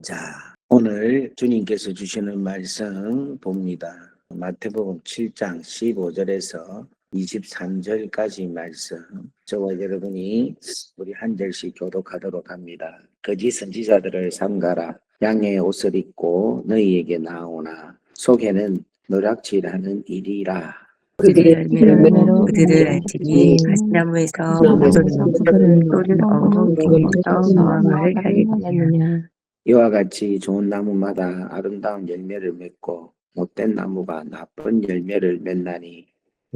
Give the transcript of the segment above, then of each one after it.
자, 오늘 주님께서 주시는 말씀 봅니다. 마태복음 7장 15절에서 23절까지 말씀. 저와 여러분이 우리 한 절씩 교독하도록 합니다. 거짓 선지자들을 삼가라. 양의 옷을 입고 너희에게 나오나 속에는 노략질하는 일이라. 그들의 열매로 그들을 알지니 가시나무에서 포도는 또는 엉겅퀴에서 마음을 살리느냐. 이와 같이 좋은 나무마다 아름다운 열매를 맺고 못된 나무가 나쁜 열매를 맺나니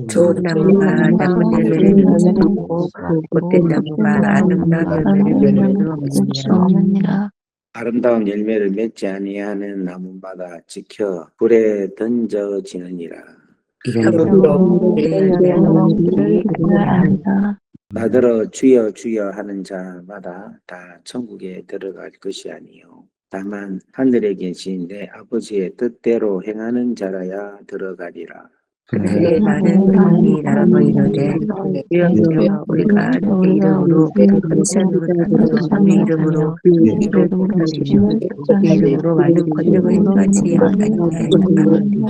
좋은 나무가 나쁜 열매를 맺을 수 없고 못된 나무가 아름다운 열매를 맺을 수 없느니라. 아름다운 열매를 맺지 아니하는 나무마다 지켜 불에 던져지느니라. 이러므로 그의 열매로 그들을 알리라. 나더러 주여 주여 하는 자마다 다 천국에 들어갈 것이 아니요 다만 하늘에 계신 내 아버지의 뜻대로 행하는 자라야 들어가리라. 그의 많은 사람이 나라고 이르되 주여 주여 우리가 주의 이름으로 거짓한 노릇하며 주의 이름으로 이를 못하시며 주의 이름으로 많은 권능을 행하지 아니하였나니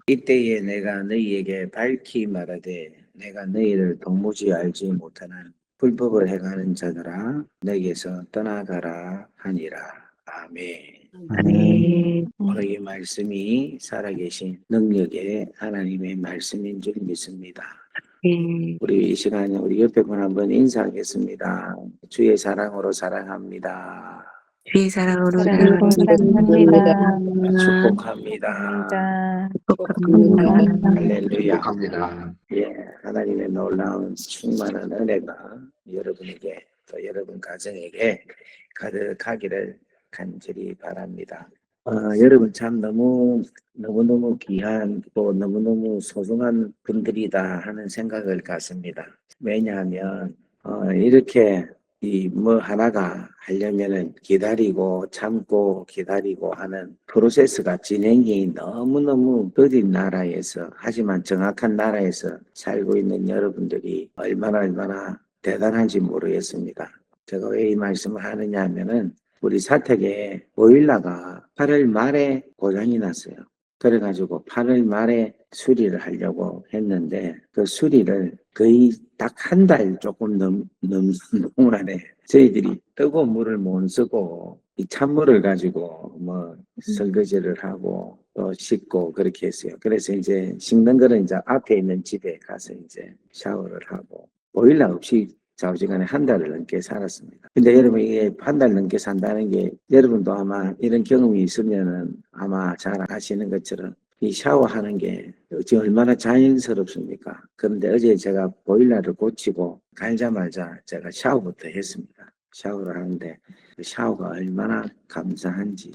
이때에 내가 너희에게 밝히 말하되 내가 너희를 도무지 알지 못하는 불법을 행하는 자들아 너희에게서 떠나가라 하니라. 아멘. 아멘. 오늘 이 말씀이 살아계신 능력의 하나님의 말씀인 줄 믿습니다. 우리 이 시간에 우리 옆에 분 한번 인사하겠습니다. 주의 사랑으로 사랑합니다. 주의 사랑으로 사랑합니다. 축복합니다. 축복합니다. 할렐루야. 예, 하나님의 놀라운 충만한 은혜가 여러분에게 또 여러분 가정에게 가득하기를 간절히 바랍니다. 여러분 참 너무너무 귀한 또 너무너무 소중한 분들이다 하는 생각을 갖습니다. 왜냐하면 이렇게 뭐 하나가 하려면은 기다리고 참고 기다리고 하는 프로세스가 진행이 너무너무 더딘 나라에서 하지만 정확한 나라에서 살고 있는 여러분들이 얼마나 대단한지 모르겠습니다. 제가 왜 이 말씀을 하느냐 하면은 우리 사택에 보일러가 8월 말에 고장이 났어요. 그래가지고 8월 말에 수리를 하려고 했는데 그 수리를 거의 딱 한 달 조금 넘는 동안에 저희들이 뜨거운 물을 못 쓰고 이 찬물을 가지고 뭐 설거지를 하고 또 씻고 그렇게 했어요. 그래서 이제 씻는 거는 이제 앞에 있는 집에 가서 이제 샤워를 하고 보일러 없이 좌우지간에 한 달을 넘게 살았습니다. 근데 여러분 이게 한 달 넘게 산다는 게 여러분도 아마 이런 경험이 있으면은 아마 잘 아시는 것처럼 이 샤워하는 게 어찌 얼마나 자연스럽습니까? 그런데 어제 제가 보일러를 고치고 갈자마자 제가 샤워부터 했습니다. 샤워를 하는데 그 샤워가 얼마나 감사한지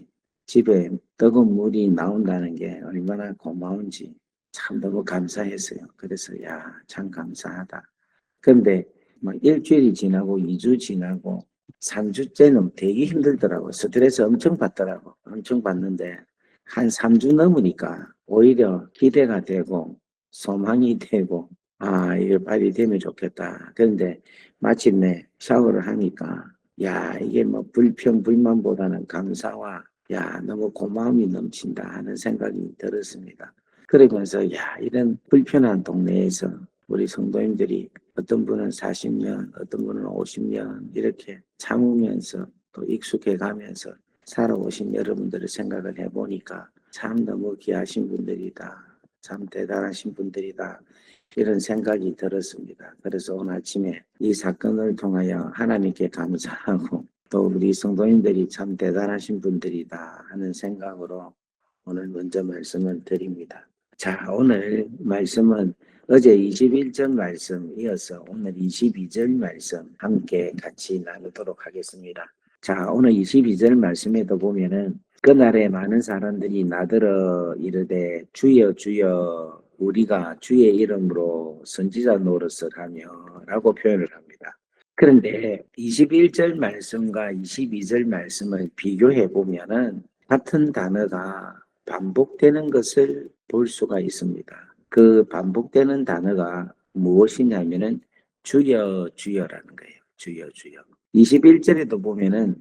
집에 뜨거운 물이 나온다는 게 얼마나 고마운지 참 너무 감사했어요. 그래서 참 감사하다. 그런데 막 일주일이 지나고 2주 지나고 3주째는 되게 힘들더라고. 스트레스 엄청 받더라고. 엄청 받는데 한 3주 넘으니까 오히려 기대가 되고 소망이 되고 이거 빨리 되면 좋겠다. 그런데 마침내 샤워를 하니까 이게 뭐 불평불만보다는 감사와 너무 고마움이 넘친다 하는 생각이 들었습니다. 그러면서 이런 불편한 동네에서 우리 성도님들이 어떤 분은 40년, 어떤 분은 50년 이렇게 참으면서 또 익숙해 가면서 살아오신 여러분들을 생각을 해보니까 참 너무 귀하신 분들이다. 참 대단하신 분들이다. 이런 생각이 들었습니다. 그래서 오늘 아침에 이 사건을 통하여 하나님께 감사하고 또 우리 성도님들이 참 대단하신 분들이다 하는 생각으로 오늘 먼저 말씀을 드립니다. 자, 오늘 말씀은 어제 21절 말씀 이어서 오늘 22절 말씀 함께 같이 나누도록 하겠습니다. 자, 오늘 22절 말씀에도 보면은 그날에 많은 사람들이 나더러 이르되 주여 주여 우리가 주의 이름으로 선지자 노릇을 하며 라고 표현을 합니다. 그런데 21절 말씀과 22절 말씀을 비교해 보면은 같은 단어가 반복되는 것을 볼 수가 있습니다. 그 반복되는 단어가 무엇이냐면은 주여 주여라는 거예요. 주여 주여. 21절에도 보면은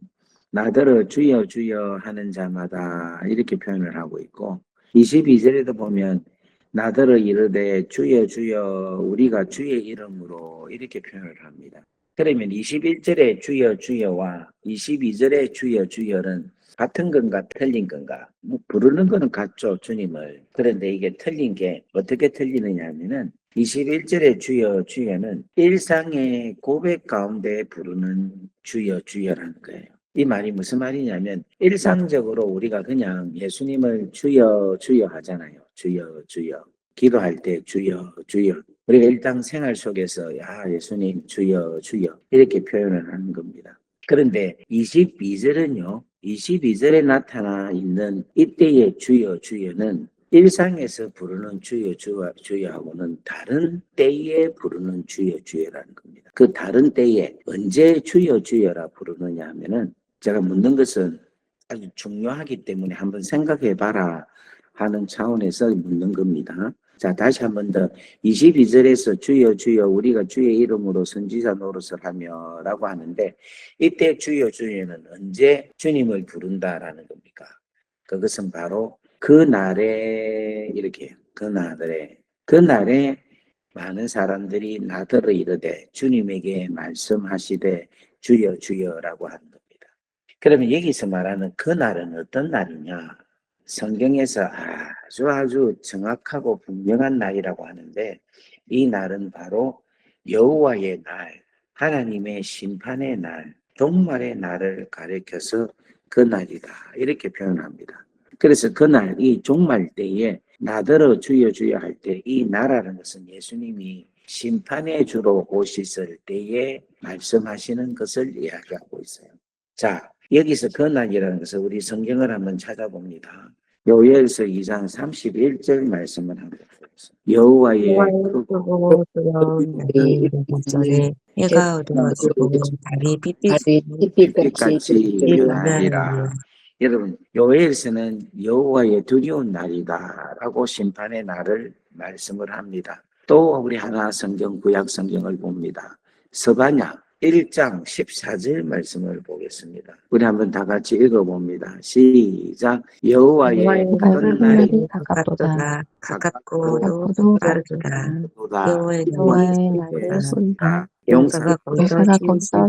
나더러 주여 주여 하는 자마다 이렇게 표현을 하고 있고 22절에도 보면 나더러 이르되 주여 주여 우리가 주의 이름으로 이렇게 표현을 합니다. 그러면 21절의 주여 주여와 22절의 주여 주여는 같은 건가 틀린 건가? 뭐 부르는 거는 같죠, 주님을. 그런데 이게 틀린 게 어떻게 틀리느냐 하면은 21절의 주여 주여는 일상의 고백 가운데 부르는 주여 주여라는 거예요. 이 말이 무슨 말이냐면 일상적으로 우리가 그냥 예수님을 주여 주여 하잖아요. 주여 주여. 기도할 때 주여 주여. 우리가 일상 생활 속에서 야 예수님 주여 주여 이렇게 표현을 하는 겁니다. 그런데 22절은요. 22절에 나타나 있는 이때의 주여 주여는 일상에서 부르는 주여 주여 주여하고는 다른 때에 부르는 주여 주여라는 겁니다. 그 다른 때에 언제 주여 주여라 부르느냐 하면은 제가 묻는 것은 아주 중요하기 때문에 한번 생각해 봐라 하는 차원에서 묻는 겁니다. 자, 다시 한번 더 22절에서 주여 주여 우리가 주의 이름으로 선지자 노릇을 하며 라고 하는데 이때 주여 주여는 언제 주님을 부른다라는 겁니까? 그것은 바로 그날에 이렇게 그날에 많은 사람들이 나더러 이르되 주님에게 말씀하시되 주여 주여라고 하는 겁니다. 그러면 여기서 말하는 그날은 어떤 날이냐? 성경에서 아주 정확하고 분명한 날이라고 하는데 이 날은 바로 여호와의 날, 하나님의 심판의 날, 종말의 날을 가리켜서 그 날이다 이렇게 표현합니다. 그래서 그날 이 종말 때에 나더러 주여 주여 할 때 이 나라는 것은 예수님이 심판의 주로 오셨을 때에 말씀하시는 것을 이야기하고 있어요. 자, 여기서 그 날이라는 것을 우리 성경을 한번 찾아봅니다. 요엘서 2장 31절 말씀을 한번 보겠습니다. 여호와의 크고 두려운 날이 전에 해가 어두워지고 달이 빛빛같이 빛빛 일어나리라. 여러분, 요엘서는 여호와의 두려운 날이다라고 심판의 날을 말씀을 합니다. 또 우리 하나 성경 구약 성경을 봅니다. 스바냐 1장 14절 말씀을 보겠습니다. 우리 한번 다 같이 읽어봅니다. 시작. 여호와의 큰 날이 가깝도다. 가깝고도 빠르도다. 여호와의 여호와의 날이 날이 쏜다. 용사가 용사가 거기서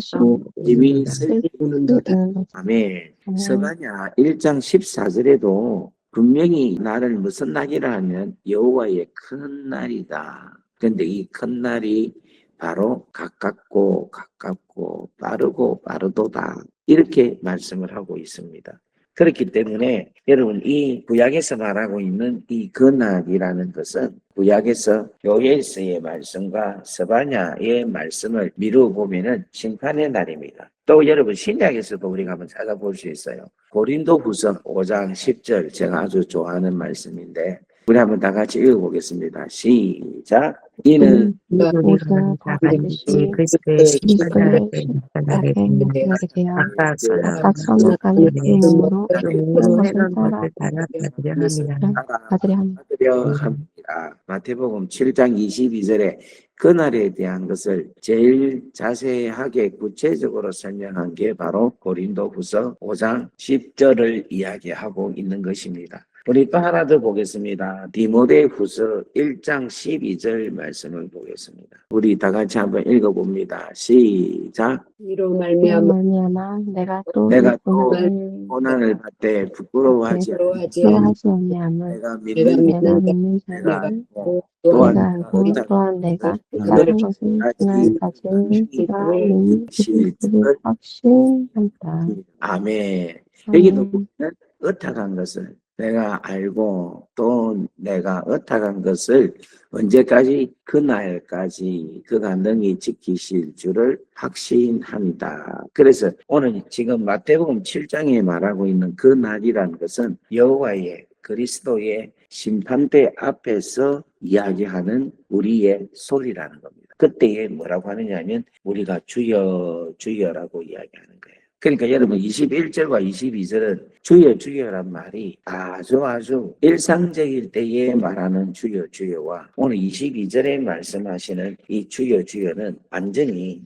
짐이 쓰는도다. 아멘. 스바냐 1장 14절에도 분명히 날을 무슨 날이라 하면 여호와의 큰 날이다. 그런데 이 큰 날이 바로 가깝고 빠르고 빠르도다. 이렇게 말씀을 하고 있습니다. 그렇기 때문에 여러분 이 구약에서 말하고 있는 이 그날이라는 것은 구약에서 요엘서의 말씀과 스바냐의 말씀을 미루어 보면은 심판의 날입니다. 또 여러분 신약에서도 우리가 한번 찾아볼 수 있어요. 고린도후서 5장 10절 제가 아주 좋아하는 말씀인데 우리 한번 다 같이 읽어보겠습니다. 시작. 이는 우리가 다 같이 그리스도의 십자가에 나타나게 되어 각각 선을 가진 이름으로 해놓은 것을 따라 받으려 합니다. 받으려 합니다. 마태복음 7장 22절에 그날에 대한 것을 제일 자세하게 구체적으로 설명한 게 바로 고린도후서 5장 10절을 이야기하고 있는 것입니다. 우리 또 하나 더 보겠습니다. 디모데후서 1장 12절 말씀을 보겠습니다. 우리 다 같이 한번 읽어봅니다. 시작. 이로 말미암아 내가 또 고난을 받되 부끄러워하지 아니하며 내가 내가 믿는 믿는 내가 자를 알고 또한 내가 알고 또한 내가 다른 것을 그날 가진 이스라엘이 그리스도를 확신한다. 아멘. 여기도 보면 의탁한 것을 내가 알고 또 내가 의탁한 것을 언제까지 그날까지 그가 능히 지키실 줄을 확신합니다. 그래서 오늘 지금 마태복음 7장에 말하고 있는 그 날이라는 것은 여호와의 그리스도의 심판대 앞에서 이야기하는 우리의 소리라는 겁니다. 그때에 뭐라고 하느냐 하면 우리가 주여 주여라고 이야기하는 거예요. 그러니까 여러분 21절과 22절은 주여 주여란 말이 아주 일상적일 때에 말하는 주여 주여와 오늘 22절에 말씀하시는 이 주여 주여는 완전히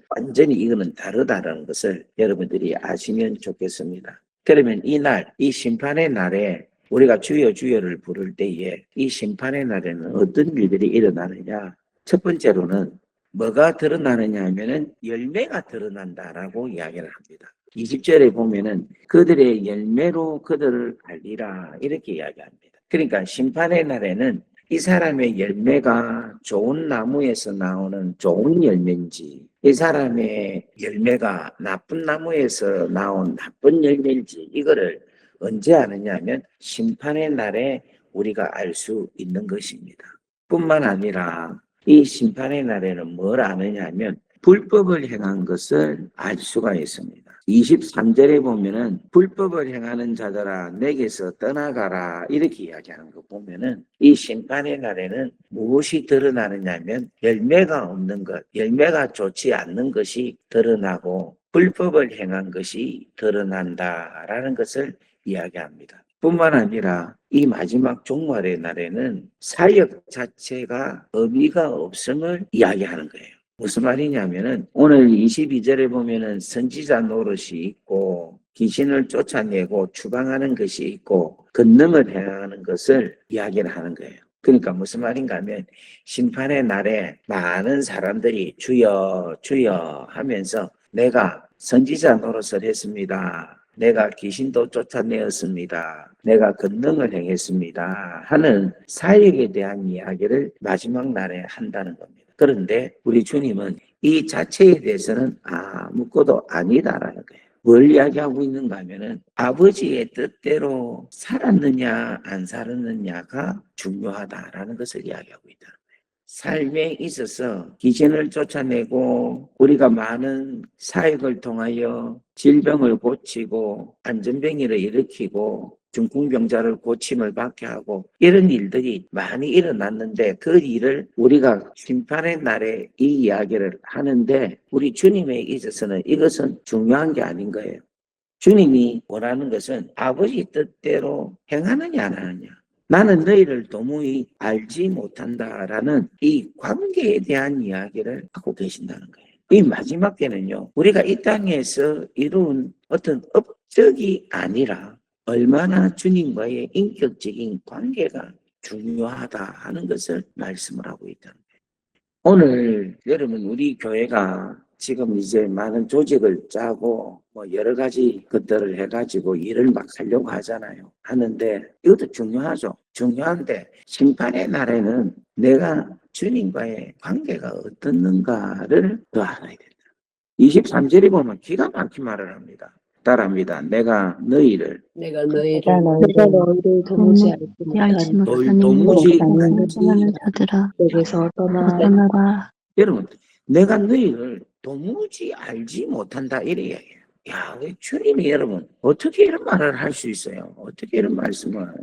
이거는 다르다는 것을 여러분들이 아시면 좋겠습니다. 그러면 이날 이 심판의 날에 우리가 주여 주여를 부를 때에 이 심판의 날에는 어떤 일들이 일어나느냐? 첫 번째로는 뭐가 드러나느냐 하면은 열매가 드러난다라고 이야기를 합니다. 20절에 보면은 그들의 열매로 그들을 알리라 이렇게 이야기합니다. 그러니까 심판의 날에는 이 사람의 열매가 좋은 나무에서 나오는 좋은 열매인지 이 사람의 열매가 나쁜 나무에서 나온 나쁜 열매인지 이거를 언제 아느냐 하면 심판의 날에 우리가 알 수 있는 것입니다. 뿐만 아니라 이 심판의 날에는 뭘 아느냐 하면 불법을 행한 것을 알 수가 있습니다. 23절에 보면은 불법을 행하는 자들아 내게서 떠나가라 이렇게 이야기하는 거 보면은 이 심판의 날에는 무엇이 드러나느냐면 열매가 없는 것, 열매가 좋지 않는 것이 드러나고 불법을 행한 것이 드러난다라는 것을 이야기합니다. 뿐만 아니라 이 마지막 종말의 날에는 사역 자체가 의미가 없음을 이야기하는 거예요. 무슨 말이냐면은 오늘 22절에 보면은 선지자 노릇이 있고 귀신을 쫓아내고 추방하는 것이 있고 권능을 행하는 것을 이야기를 하는 거예요. 그러니까 무슨 말인가 하면 심판의 날에 많은 사람들이 주여 주여 하면서 내가 선지자 노릇을 했습니다. 내가 귀신도 쫓아내었습니다. 내가 권능을 행했습니다. 하는 사역에 대한 이야기를 마지막 날에 한다는 겁니다. 그런데 우리 주님은 이 자체에 대해서는 아무것도 아니다라는 거예요. 뭘 이야기하고 있는가 하면은 아버지의 뜻대로 살았느냐 안 살았느냐가 중요하다라는 것을 이야기하고 있다. 삶에 있어서 귀신을 쫓아내고 우리가 많은 사역을 통하여 질병을 고치고 안전병이를 일으키고 중풍병자를 고침을 받게 하고 이런 일들이 많이 일어났는데 그 일을 우리가 심판의 날에 이 이야기를 하는데 우리 주님에 있어서는 이것은 중요한 게 아닌 거예요. 주님이 원하는 것은 아버지 뜻대로 행하느냐 안 하느냐. 나는 너희를 도무지 알지 못한다라는 이 관계에 대한 이야기를 하고 계신다는 거예요. 이 마지막 때는요. 우리가 이 땅에서 이룬 어떤 업적이 아니라 얼마나 주님과의 인격적인 관계가 중요하다 하는 것을 말씀을 하고 있다는 거예요. 오늘 여러분 우리 교회가 지금 이제 많은 조직을 짜고 뭐 여러 가지 것들을 해가지고 일을 막 하려고 하는데 이것도 중요하죠. 중요한데 심판의 날에는 내가 주님과의 관계가 어떻는가를 더 알아야 된다. 23절에 보면 기가 막힌 말을 합니다. 따라합니다. 내가 너희를 도무지 알지 못하는 도무지 떠나는 자들아 여기서 떠나라. 여러분 내가 너희를 도무지 알지 못한다 이래 이야기해요. 야, 주님이 여러분 어떻게 이런 말을 할 수 있어요? 어떻게 이런 말씀을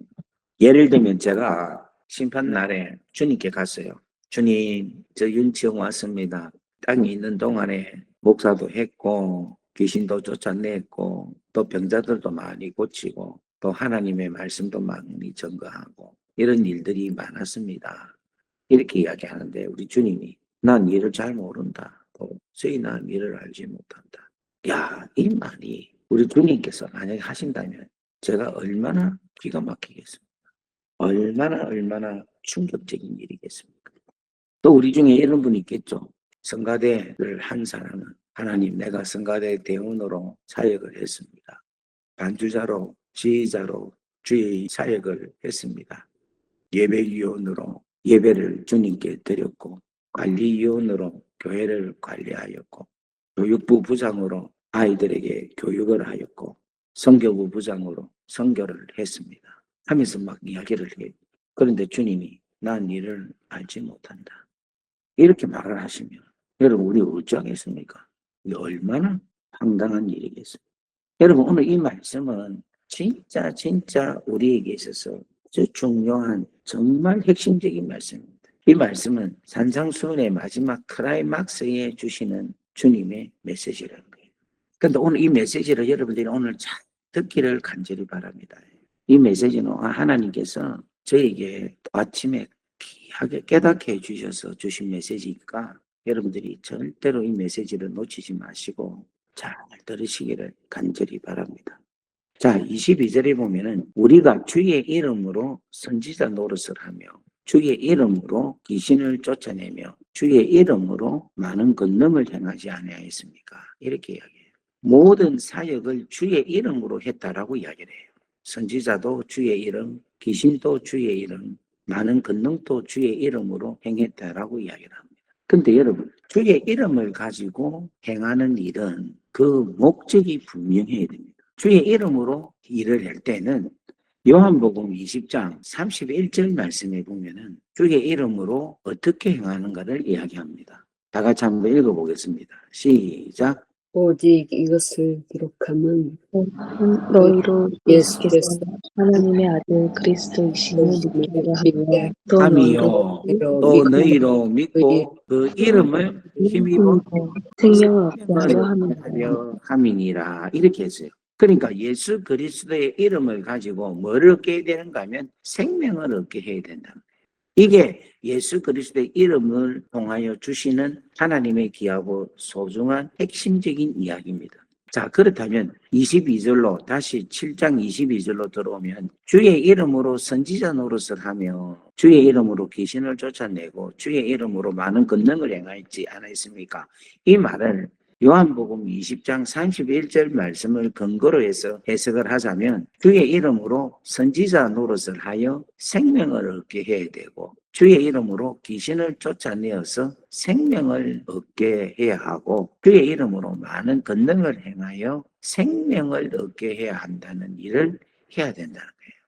예를 들면 제가 심판날에 주님께 갔어요. 주님 저 윤치형 왔습니다. 땅에 있는 동안에 목사도 했고 귀신도 쫓아냈고 또 병자들도 많이 고치고 또 하나님의 말씀도 많이 전거하고 이런 일들이 많았습니다. 이렇게 이야기하는데 우리 주님이 난 일을 잘 모른다. 도저히 난 일을 알지 못한다. 야, 이 말이 우리 주님께서 만약에 하신다면 제가 얼마나 기가 막히겠습니까? 얼마나 충격적인 일이겠습니까? 또 우리 중에 이런 분이 있겠죠. 성가대를 한 사람은 하나님 내가 성가대 대원으로 사역을 했습니다. 반주자로 지휘자로 주의 사역을 했습니다. 예배위원으로 예배를 주님께 드렸고 관리위원으로 교회를 관리하였고 교육부 부장으로 아이들에게 교육을 하였고 선교부 부장으로 선교를 했습니다. 하면서 막 이야기를 해요. 그런데 주님이 난 이를 알지 못한다. 이렇게 말을 하시면 여러분 우리 어쩌겠습니까? 이게 얼마나 황당한 일이겠습니까? 여러분 오늘 이 말씀은 진짜 우리에게 있어서 아주 중요한 정말 핵심적인 말씀입니다. 이 말씀은 산상수훈의 마지막 클라이막스에 주시는 주님의 메시지라는 거예요. 근데 오늘 이 메시지를 여러분들이 오늘 잘 듣기를 간절히 바랍니다. 이 메시지는 하나님께서 저에게 아침에 귀하게 깨닫게 해주셔서 주신 메시지니까 여러분들이 절대로 이 메시지를 놓치지 마시고 잘 들으시기를 간절히 바랍니다. 자, 22절에 보면은 우리가 주의 이름으로 선지자 노릇을 하며 주의 이름으로 귀신을 쫓아내며 주의 이름으로 많은 권능을 행하지 아니하였습니까? 이렇게 이야기해요. 모든 사역을 주의 이름으로 했다라고 이야기를 해요. 선지자도 주의 이름, 귀신도 주의 이름, 많은 권능도 주의 이름으로 행했다라고 이야기를 합니다. 근데 여러분, 주의 이름을 가지고 행하는 일은 그 목적이 분명해야 됩니다. 주의 이름으로 일을 할 때는 요한복음 20장 31절 말씀에 보면은 주의 이름으로 어떻게 행하는가를 이야기합니다. 다 같이 한번 읽어보겠습니다. 시작. 오직 이것을 기록함은 너희로 예수께서 예수께서 하나님의 아들 그리스도이심을 믿기로 하며 또 함이요 너희로 또 너희로 믿고 그 이름을 힘입어 생명을 얻게 하려 함이라. 하려 함이니라. 이렇게 했어요. 그러니까 예수 그리스도의 이름을 가지고 뭘 얻게 되는가 하면 생명을 얻게 해야 된다. 이게 예수 그리스도의 이름을 통하여 주시는 하나님의 귀하고 소중한 핵심적인 이야기입니다. 자, 그렇다면 22절로 다시 7장 22절로 들어오면 주의 이름으로 선지자 노릇을 하며 주의 이름으로 귀신을 쫓아내고 주의 이름으로 많은 권능을 행하였지 않았습니까? 이 말을 요한복음 20장 31절 말씀을 근거로 해서 해석을 하자면 주의 이름으로 선지자 노릇을 하여 생명을 얻게 해야 되고 주의 이름으로 귀신을 쫓아내어서 생명을 얻게 해야 하고 주의 이름으로 많은 권능을 행하여 생명을 얻게 해야 한다는 일을 해야 된다는 거예요.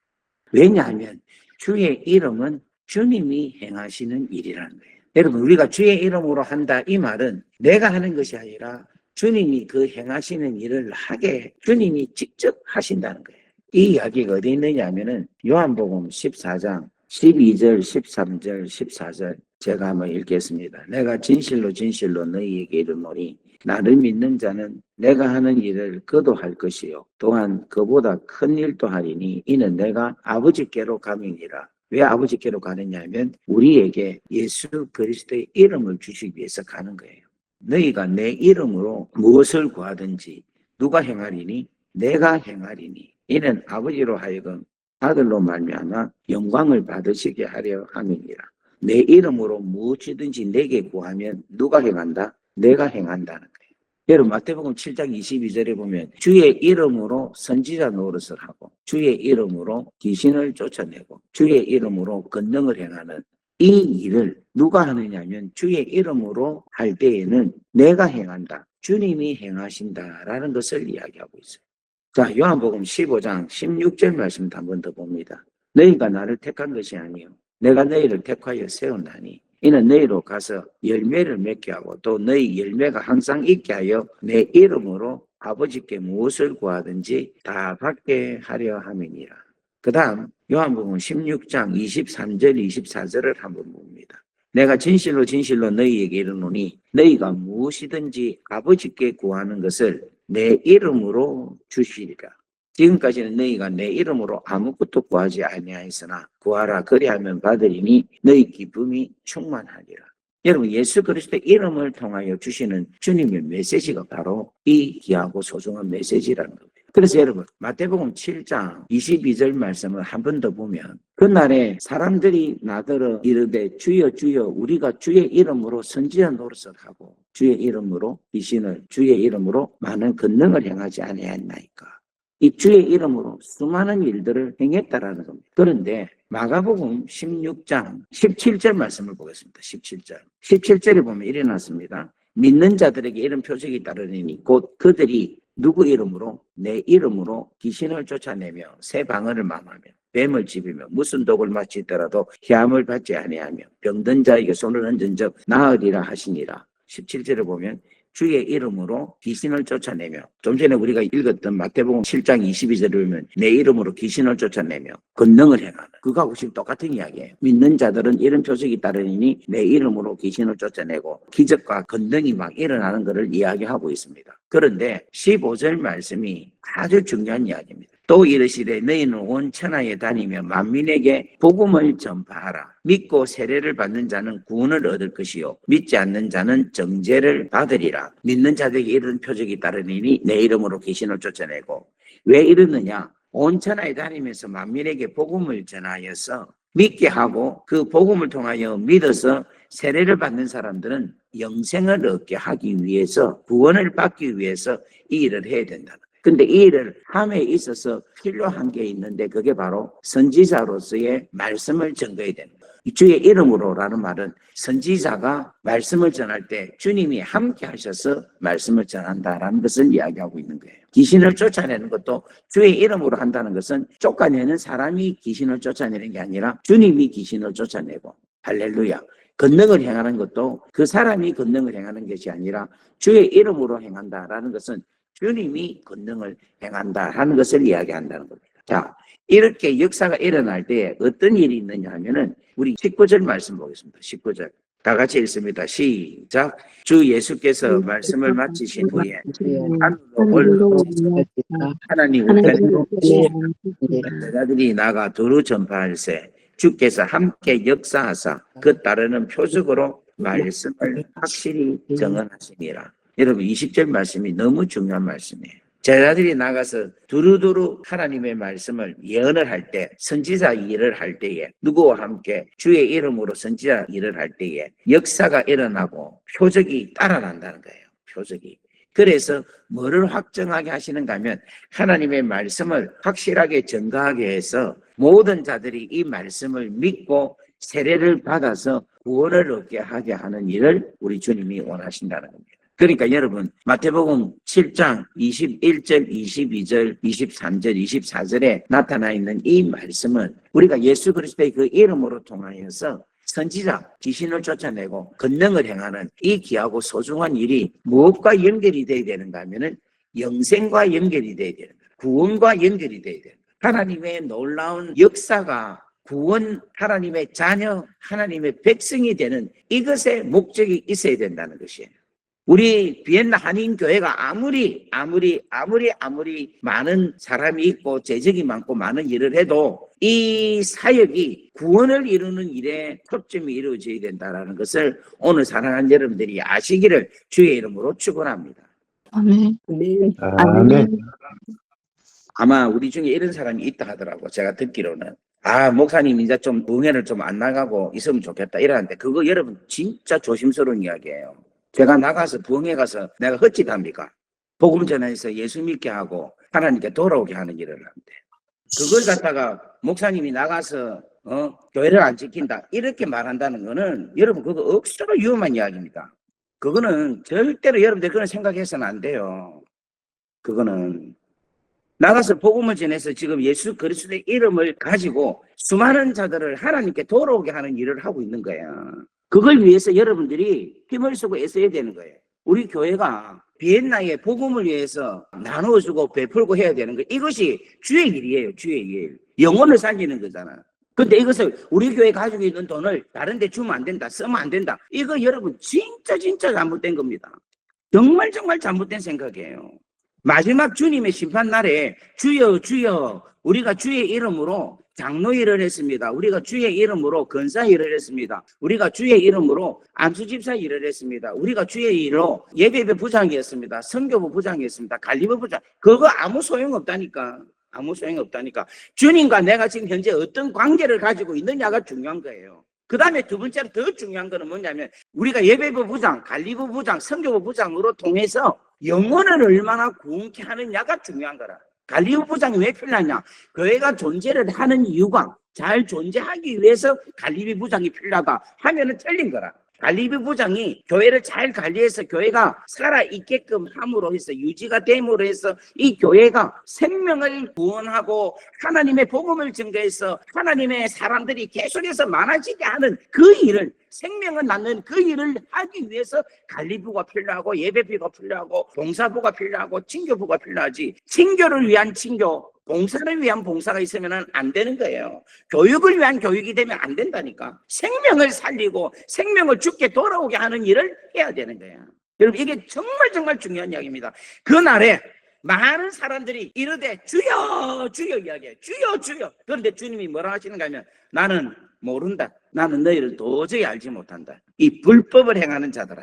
왜냐하면 주의 이름은 주님이 행하시는 일이라는 거예요. 여러분, 우리가 주의 이름으로 한다 이 말은 내가 하는 것이 아니라 주님이 그 행하시는 일을 하게 주님이 직접 하신다는 거예요. 이 이야기가 어디 있느냐 하면은 요한복음 14장 12절, 13절, 14절 제가 한번 읽겠습니다. 내가 진실로 진실로 너희에게 이르노니 나를 믿는 자는 내가 하는 일을 그도 할 것이요 또한 그보다 큰 일도 하리니 이는 내가 아버지께로 감이니라. 왜 아버지께로 가느냐 하면 우리에게 예수 그리스도의 이름을 주시기 위해서 가는 거예요. 너희가 내 이름으로 무엇을 구하든지 누가 행하리니 내가 행하리니 이는 아버지로 하여금 아들로 말미암아 영광을 받으시게 하려 함이니라. 내 이름으로 무엇이든지 내게 구하면 누가 행한다? 내가 행한다는 거예요. 여러분 마태복음 7장 22절에 보면 주의 이름으로 선지자 노릇을 하고 주의 이름으로 귀신을 쫓아내고 주의 이름으로 권능을 행하는 이 일을 누가 하느냐면 주의 이름으로 할 때에는 내가 행한다. 주님이 행하신다라는 것을 이야기하고 있어요. 자, 요한복음 15장 16절 말씀도 한 번 더 봅니다. 너희가 나를 택한 것이 아니요 내가 너희를 택하여 세웠나니 이는 너희로 가서 열매를 맺게 하고 또 너희 열매가 항상 있게 하여 내 이름으로 아버지께 무엇을 구하든지 다 받게 하려 함이니라. 그 다음 요한복음 16장 23절 24절을 한번 봅니다. 내가 진실로 진실로 너희에게 이르노니 너희가 무엇이든지 아버지께 구하는 것을 내 이름으로 주시리라. 지금까지는 너희가 내 이름으로 아무것도 구하지 아니하였으나 구하라 그리하면 받으리니 너희 기쁨이 충만하리라. 여러분 예수 그리스도의 이름을 통하여 주시는 주님의 메시지가 바로 이 귀하고 소중한 메시지라는 겁니다. 그래서 여러분 마태복음 7장 22절 말씀을 한 번 더 보면 그날에 사람들이 나더러 이르되 주여 주여 우리가 주의 이름으로 선지자 노릇을 하고 주의 이름으로 귀신을 주의 이름으로 많은 권능을 행하지 아니하였나이까. 이 주의 이름으로 수많은 일들을 행했다라는 겁니다. 그런데 마가복음 16장 17절 말씀을 보겠습니다. 17절. 17절에 보면 이래 놨습니다. 믿는 자들에게 이런 표적이 따르니 곧 그들이 누구 이름으로? 내 이름으로 귀신을 쫓아내며 새 방언을 말하며 뱀을 집이며 무슨 독을 마치더라도 희함을 받지 아니하며 병든 자에게 손을 얹은 적 나으리라 하시니라. 17절에 보면 주의 이름으로 귀신을 쫓아내며, 좀 전에 우리가 읽었던 마태복음 7장 22절을 보면 내 이름으로 귀신을 쫓아내며 권능을 행하는, 그거하고 지금 똑같은 이야기예요. 믿는 자들은 이런 표적이 따르니 내 이름으로 귀신을 쫓아내고 기적과 권능이 막 일어나는 것을 이야기하고 있습니다. 그런데 15절 말씀이 아주 중요한 이야기입니다. 또 이르시되 너희는 온 천하에 다니며 만민에게 복음을 전파하라. 믿고 세례를 받는 자는 구원을 얻을 것이요 믿지 않는 자는 정죄를 받으리라. 믿는 자들에게 이런 표적이 따르니 내 이름으로 귀신을 쫓아내고. 왜 이러느냐? 온 천하에 다니면서 만민에게 복음을 전하여서 믿게 하고 그 복음을 통하여 믿어서 세례를 받는 사람들은 영생을 얻게 하기 위해서, 구원을 받기 위해서 이 일을 해야 된다. 근데 이 일을 함에 있어서 필요한 게 있는데 그게 바로 선지자로서의 말씀을 전거해야 됩니다. 주의 이름으로라는 말은 선지자가 말씀을 전할 때 주님이 함께 하셔서 말씀을 전한다라는 것을 이야기하고 있는 거예요. 귀신을 쫓아내는 것도 주의 이름으로 한다는 것은 쫓아내는 사람이 귀신을 쫓아내는 게 아니라 주님이 귀신을 쫓아내고, 할렐루야. 권능을 행하는 것도 그 사람이 권능을 행하는 것이 아니라 주의 이름으로 행한다라는 것은 주님이 권능을 행한다 하는 것을 이야기한다는 겁니다. 자, 이렇게 역사가 일어날 때 어떤 일이 있느냐 하면은 우리 19절 말씀 보겠습니다. 19절. 다 같이 읽습니다. 시작. 주 예수께서 말씀을 마치신 후에 하늘로 올라오사 하나님 우편으로 제자들이 나가 두루 전파할세 주께서 함께 역사하사 그 따르는 표적으로 말씀을 확실히 정언하시니라. 여러분 20절 말씀이 너무 중요한 말씀이에요. 제자들이 나가서 두루두루 하나님의 말씀을 예언을 할 때, 선지자 일을 할 때에, 누구와 함께 주의 이름으로 선지자 일을 할 때에 역사가 일어나고 표적이 따라난다는 거예요. 표적이. 그래서 뭐를 확정하게 하시는가 하면 하나님의 말씀을 확실하게 증거하게 해서 모든 자들이 이 말씀을 믿고 세례를 받아서 구원을 얻게 하게 하는 일을 우리 주님이 원하신다는 겁니다. 그러니까 여러분 마태복음 7장 21절, 22절, 23절, 24절에 나타나 있는 이 말씀은 우리가 예수 그리스도의 그 이름으로 통하여서 선지자, 귀신을 쫓아내고 권능을 행하는 이 귀하고 소중한 일이 무엇과 연결이 되어야 되는가 하면은 영생과 연결이 되어야 되는 거예요. 구원과 연결이 되어야 되는 거예요. 하나님의 놀라운 역사가 구원, 하나님의 자녀, 하나님의 백성이 되는 이것의 목적이 있어야 된다는 것이에요. 우리 비엔나 한인교회가 아무리 많은 사람이 있고 재적이 많고 많은 일을 해도 이 사역이 구원을 이루는 일에 초점이 이루어져야 된다는 것을 오늘 사랑하는 여러분들이 아시기를 주의 이름으로 축원합니다. 아멘. 아멘. 아멘. 아마 우리 중에 이런 사람이 있다 하더라고. 제가 듣기로는 목사님 이제 좀 부흥회를 좀 안 나가고 있으면 좋겠다 이러는데 그거 여러분 진짜 조심스러운 이야기예요. 제가 나가서 부흥회 가서 내가 헛짓합니까? 복음 전해서 예수 믿게 하고 하나님께 돌아오게 하는 일을 하는데 그걸 갖다가 목사님이 나가서 교회를 안 지킨다 이렇게 말한다는 거는 여러분 그거 억수로 위험한 이야기입니다. 그거는 절대로 여러분들 그런 생각해서는 안 돼요. 그거는 나가서 복음을 전해서 지금 예수 그리스도의 이름을 가지고 수많은 자들을 하나님께 돌아오게 하는 일을 하고 있는 거야. 그걸 위해서 여러분들이 힘을 쓰고 애써야 되는 거예요. 우리 교회가 비엔나의 복음을 위해서 나누어주고 베풀고 해야 되는 거예요. 이것이 주의 일이에요. 주의 일. 영혼을 살리는 거잖아. 근데 이것을 우리 교회 가지고 있는 돈을 다른 데 주면 안 된다. 쓰면 안 된다. 이거 여러분 진짜 잘못된 겁니다. 정말 잘못된 생각이에요. 마지막 주님의 심판날에 주여 주여 우리가 주의 이름으로 장로 일을 했습니다. 우리가 주의 이름으로 건사 일을 했습니다. 우리가 주의 이름으로 안수집사 일을 했습니다. 우리가 주의 일로 예배부 부장이었습니다. 선교부 부장이었습니다. 관리부 부장. 그거 아무 소용없다니까. 아무 소용없다니까. 주님과 내가 지금 현재 어떤 관계를 가지고 있느냐가 중요한 거예요. 그 다음에 두 번째로 더 중요한 거는 뭐냐면 우리가 예배부 부장, 관리부 부장, 선교부 부장으로 통해서 영혼을 얼마나 구원케 하느냐가 중요한 거라. 관리부 부장이 왜 필요하냐? 교회가 존재를 하는 이유가 잘 존재하기 위해서 관리부 부장이 필요하다 하면은 틀린 거라. 관리부 부장이 교회를 잘 관리해서 교회가 살아있게끔 함으로 해서 유지가 됨으로 해서 이 교회가 생명을 구원하고 하나님의 복음을 증거해서 하나님의 사람들이 계속해서 많아지게 하는 그 일을, 생명을 낳는 그 일을 하기 위해서 관리부가 필요하고 예배부가 필요하고 봉사부가 필요하고 친교부가 필요하지, 친교를 위한 친교, 봉사를 위한 봉사가 있으면 안 되는 거예요. 교육을 위한 교육이 되면 안 된다니까. 생명을 살리고 생명을 죽게 돌아오게 하는 일을 해야 되는 거예요. 여러분, 이게 정말 중요한 이야기입니다. 그날에 많은 사람들이 이르되 주여 주여 이야기해요. 주여 주여. 그런데 주님이 뭐라 하시는가 하면 나는 모른다. 나는 너희를 도저히 알지 못한다. 이 불법을 행하는 자들아.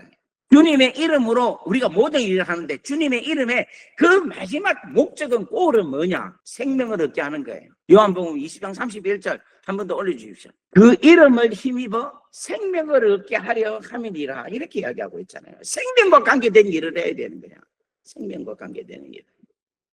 주님의 이름으로 우리가 모든 일을 하는데 주님의 이름에 그 마지막 목적은 골은 뭐냐? 생명을 얻게 하는 거예요. 요한복음 20장 31절 한 번 더 올려주십시오. 그 이름을 힘입어 생명을 얻게 하려 함이니라, 이렇게 이야기하고 있잖아요. 생명과 관계된 일을 해야 되는 거예요. 생명과 관계되는 일.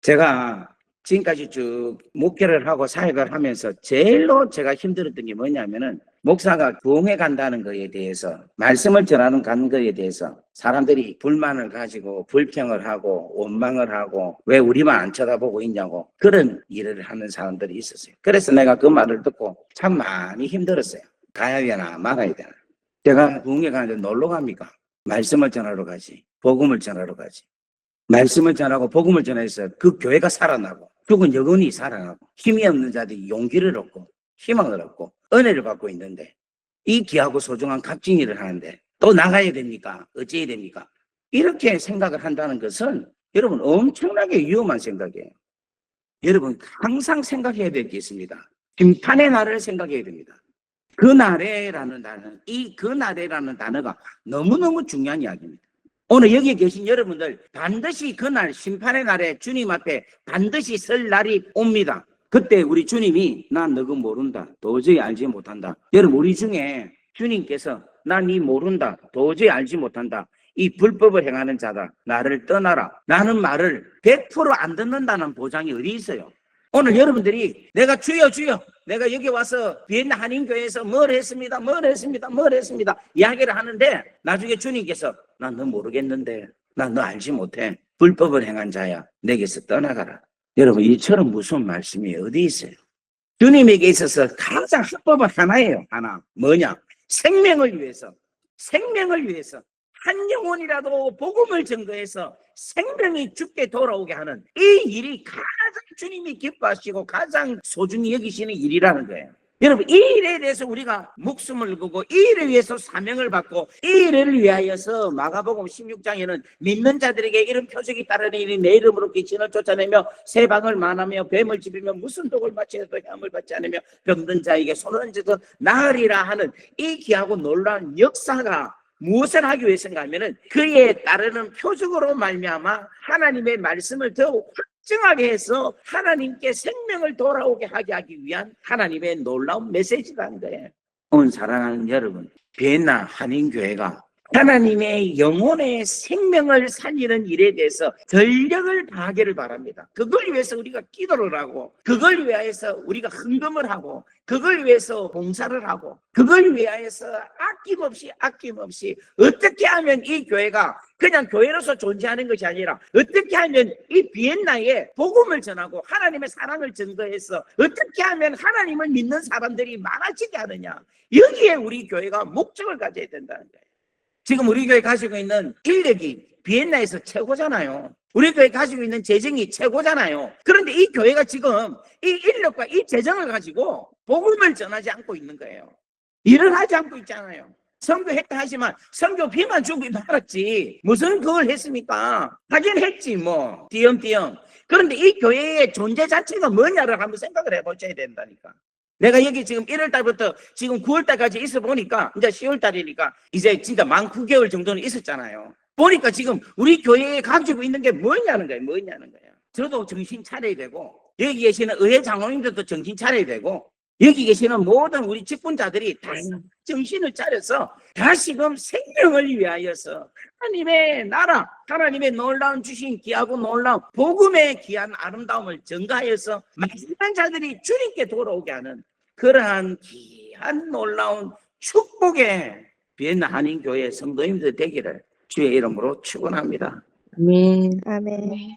제가 지금까지 쭉 목회를 하고 사역을 하면서 제일로 제가 힘들었던 게 뭐냐면은, 목사가 부흥회 간다는 거에 대해서, 말씀을 전하는 간 거에 대해서 사람들이 불만을 가지고 불평을 하고 원망을 하고 왜 우리만 안 쳐다보고 있냐고 그런 일을 하는 사람들이 있었어요. 그래서 내가 그 말을 듣고 참 많이 힘들었어요. 가야 되나 말아야 되나. 제가 부흥회 가는데 놀러 갑니까? 말씀을 전하러 가지, 복음을 전하러 가지. 말씀을 전하고 복음을 전해서 그 교회가 살아나고 죽은 영혼이 살아나고 힘이 없는 자들이 용기를 얻고 희망을 얻고 은혜를 받고 있는데, 이 귀하고 소중한 값진 일을 하는데 또 나가야 됩니까? 어찌해야 됩니까? 이렇게 생각을 한다는 것은 여러분 엄청나게 위험한 생각이에요. 여러분 항상 생각해야 될 게 있습니다. 심판의 날을 생각해야 됩니다. 그날에라는 단어, 이 그날에라는 단어가 너무너무 중요한 이야기입니다. 오늘 여기 계신 여러분들 반드시 그날 심판의 날에 주님 앞에 반드시 설 날이 옵니다. 그때 우리 주님이 난 너거 모른다, 도저히 알지 못한다. 여러분 우리 중에 주님께서 난 이 모른다, 도저히 알지 못한다, 이 불법을 행하는 자다, 나를 떠나라 라는 말을 100% 안 듣는다는 보장이 어디 있어요? 오늘 여러분들이 내가 주여 주여 내가 여기 와서 비엔나 한인교회에서 뭘 했습니다 이야기를 하는데 나중에 주님께서 난 너 모르겠는데, 난 너 알지 못해, 불법을 행한 자야, 내게서 떠나가라. 여러분 이처럼 무서운 말씀이 어디 있어요? 주님에게 있어서 가장 합법은 하나예요. 하나. 뭐냐? 생명을 위해서 한 영혼이라도 복음을 증거해서 생명이 죽게 돌아오게 하는 이 일이 가장 주님이 기뻐하시고 가장 소중히 여기시는 일이라는 거예요. 여러분 이 일에 대해서 우리가 목숨을 걸고 이 일을 위해서 사명을 받고 이 일을 위하여서 마가복음 16장에는 믿는 자들에게 이런 표적이 따르는 일이 내 이름으로 귀신을 쫓아내며 새방을 만하며 뱀을 집이며 무슨 독을 마치해도 해함을 받지 않으며 병든 자에게 손을 얹어서 나으리라 하는 이 귀하고 놀라운 역사가 무엇을 하기 위해서인가 하면은 그에 따르는 표적으로 말미암아 하나님의 말씀을 더욱 확증하게 해서 하나님께 생명을 돌아오게 하기 위한 하나님의 놀라운 메시지라는 거예요. 오늘 사랑하는 여러분, 비엔나 한인교회가 하나님의 영혼의 생명을 살리는 일에 대해서 전력을 다하기를 바랍니다. 그걸 위해서 우리가 기도를 하고, 그걸 위해서 우리가 헌금을 하고, 그걸 위해서 봉사를 하고, 그걸 위해서 아낌없이 어떻게 하면 이 교회가 그냥 교회로서 존재하는 것이 아니라 어떻게 하면 이 비엔나에 복음을 전하고 하나님의 사랑을 증거해서 어떻게 하면 하나님을 믿는 사람들이 많아지게 하느냐, 여기에 우리 교회가 목적을 가져야 된다는 거예요. 지금 우리 교회 가지고 있는 인력이 비엔나에서 최고잖아요. 우리 교회 가지고 있는 재정이 최고잖아요. 그런데 이 교회가 지금 이 인력과 이 재정을 가지고 복음을 전하지 않고 있는 거예요. 일을 하지 않고 있잖아요. 선교했다 하지만 선교비만 주고 말았지 무슨 그걸 했습니까? 하긴 했지 뭐 띄엄띄엄. 그런데 이 교회의 존재 자체가 뭐냐를 한번 생각을 해보셔야 된다니까. 내가 여기 지금 1월 달부터 지금 9월 달까지 있어 보니까 이제 10월 달이니까 이제 진짜 만 9개월 정도는 있었잖아요. 보니까 지금 우리 교회에 가지고 있는 게 뭐냐는 거예요. 저도 정신 차려야 되고, 여기 계시는 의회 장로님들도 정신 차려야 되고, 여기 계시는 모든 우리 직분자들이 다 정신을 차려서 다시금 생명을 위하여서 하나님의 나라, 하나님의 놀라운 주신 귀하고 놀라운 복음의 귀한 아름다움을 전가하여서 많은 자들이 주님께 돌아오게 하는 그러한 귀한 놀라운 축복의 비엔나 한인교회 성도님들 되기를 주의 이름으로 축원합니다. 아멘. 아멘.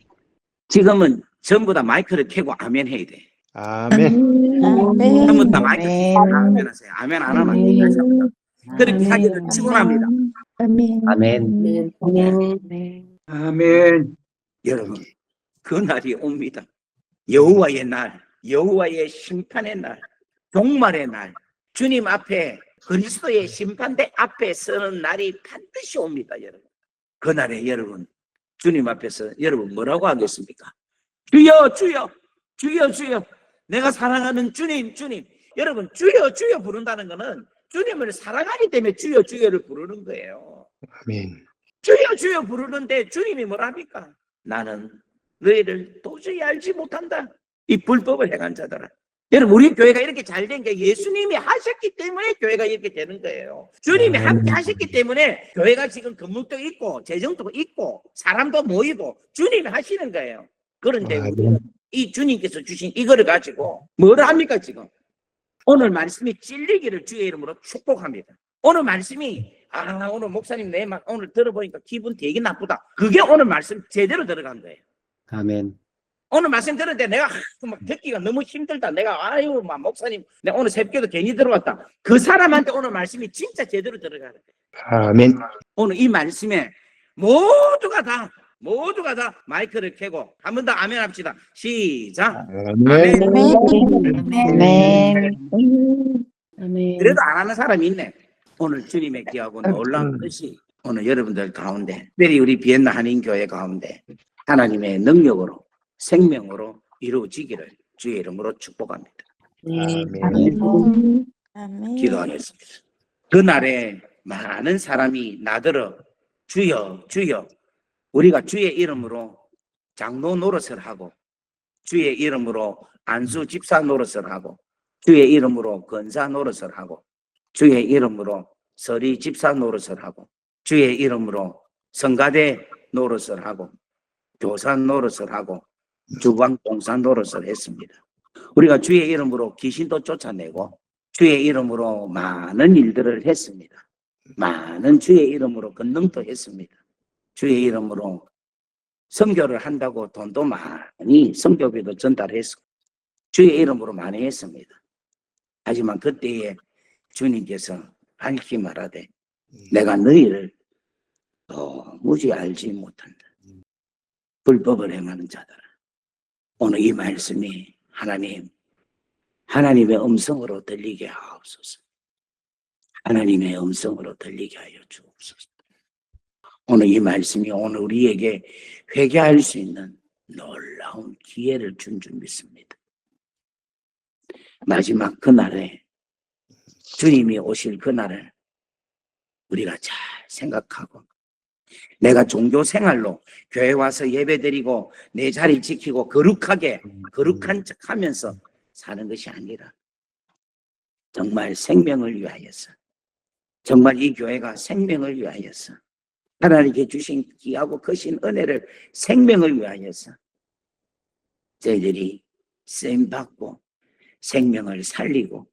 지금은 전부 다 마이크를 켜고 아멘 해야 돼. 아멘. 아멘. 전부 다 마이크 켜고 아멘. 아멘 하세요. 아멘 안 하면 안 됩니다. 그렇게 하기를 축원합니다. 아멘. 아멘. 아멘. 아멘. 여러분, 그 날이 옵니다. 여호와의 날, 여호와의 심판의 날, 종말의 날, 주님 앞에 그리스도의 심판대 앞에 서는 날이 반드시 옵니다, 여러분. 그날에 여러분, 주님 앞에서 여러분 뭐라고 하겠습니까? 주여, 주여, 주여, 주여. 내가 사랑하는 주님, 주님. 여러분, 주여, 주여 부른다는 것은 주님을 사랑하기 때문에 주여, 주여를 부르는 거예요. 아멘. 주여, 주여 부르는데 주님이 뭐랍니까? 나는 너희를 도저히 알지 못한다. 이 불법을 행한 자들아. 여러분, 우리 교회가 이렇게 잘 된 게 예수님이 하셨기 때문에 교회가 이렇게 되는 거예요. 주님이 함께 하셨기 때문에 교회가 지금 건물도 있고 재정도 있고 사람도 모이고 주님이 하시는 거예요. 그런데 우리는 이 주님께서 주신 이거를 가지고 뭘 합니까 지금? 오늘 말씀이 찔리기를 주의 이름으로 축복합니다. 오늘 말씀이 오늘 목사님 내 말 오늘 들어보니까 기분 되게 나쁘다. 그게 오늘 말씀 제대로 들어간 거예요. 아멘. 오늘 말씀 들었는데 내가 막 듣기가 너무 힘들다. 내가 막 목사님 내가 오늘 새벽에도 괜히 들어왔다. 그 사람한테 오늘 말씀이 진짜 제대로 들어가는 거예요. 아멘. 오늘 이 말씀에 모두가 다 마이크를 켜고 한 번 더 아멘 합시다. 시작. 아멘. 아멘. 아멘. 그래도 안 하는 사람이 있네. 오늘 주님의 귀하고 놀라운 뜻이 오늘 여러분들 가운데, 특별히 우리 비엔나 한인교회 가운데 하나님의 능력으로 생명으로 이루어지기를 주의 이름으로 축복합니다. 아멘. 아멘. 기도하겠습니다. 그날에 많은 사람이 나더러 주여 주여, 우리가 주의 이름으로 장로 노릇을 하고 주의 이름으로 안수 집사 노릇을 하고 주의 이름으로 권사 노릇을 하고 주의 이름으로 서리 집사 노릇을 하고 주의 이름으로 성가대 노릇을 하고 교사 노릇을 하고 주방 봉사 노릇을 했습니다. 우리가 주의 이름으로 귀신도 쫓아내고 주의 이름으로 많은 일들을 했습니다. 많은 주의 이름으로 권능도 했습니다. 주의 이름으로 선교를 한다고 돈도 많이 선교비도 전달했고 주의 이름으로 많이 했습니다. 하지만 그때에 주님께서 밝히 말하되 내가 너희를 도무지 알지 못한다. 불법을 행하는 자들아. 오늘 이 말씀이 하나님의 음성으로 들리게 하옵소서. 하나님의 음성으로 들리게 하여 주옵소서. 오늘 이 말씀이 오늘 우리에게 회개할 수 있는 놀라운 기회를 준 줄 믿습니다. 마지막 그날에 주님이 오실 그날을 우리가 잘 생각하고 내가 종교 생활로 교회 와서 예배드리고 내 자리 지키고 거룩한 척 하면서 사는 것이 아니라 정말 생명을 위하여서, 정말 이 교회가 생명을 위하여서 하나님께 주신 귀하고 크신 은혜를 생명을 위하여서 저희들이 쓰임받고 생명을 살리고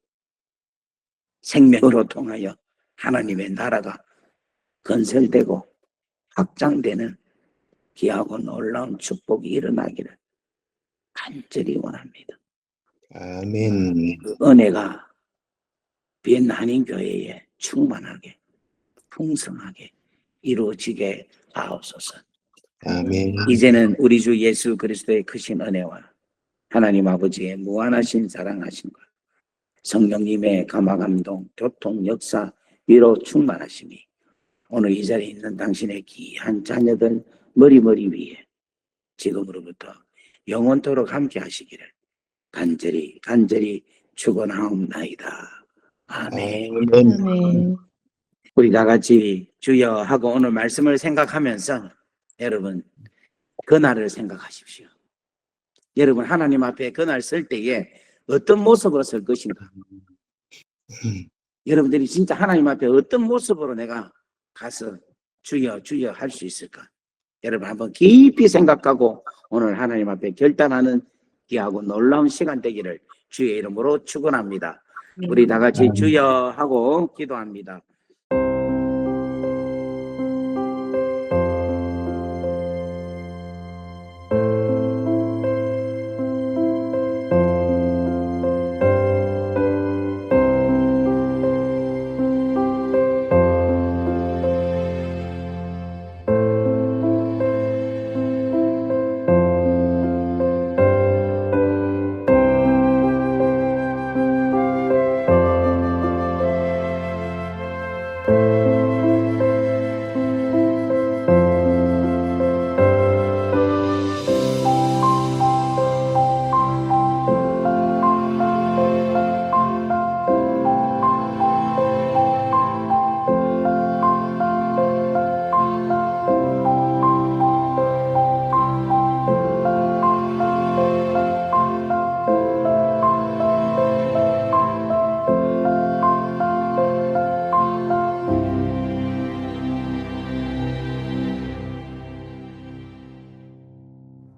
생명으로 통하여 하나님의 나라가 건설되고 확장되는 귀하고 놀라운 축복이 일어나기를 간절히 원합니다. 아멘. 그 은혜가 비엔나 한인교회에 충만하게 풍성하게 이루어지게 하옵소서. 아멘. 이제는 우리 주 예수 그리스도의 크신 은혜와 하나님 아버지의 무한하신 사랑하심과 성령님의 감화감동, 교통, 역사, 위로 충만하심이 오늘 이 자리에 있는 당신의 귀한 자녀들 머리 위에 지금으로부터 영원토록 함께 하시기를 간절히 축원하옵나이다. 아멘. 아멘. 우리 다 같이 주여 하고 오늘 말씀을 생각하면서 여러분 그날을 생각하십시오. 여러분 하나님 앞에 그날 설 때에 어떤 모습으로 설 것인가? 여러분들이 진짜 하나님 앞에 어떤 모습으로 내가 가서 주여 주여 할 수 있을까? 여러분 한번 깊이 생각하고 오늘 하나님 앞에 결단하는 귀하고 놀라운 시간 되기를 주의 이름으로 축원합니다. 우리 다 같이 주여 하고 기도합니다.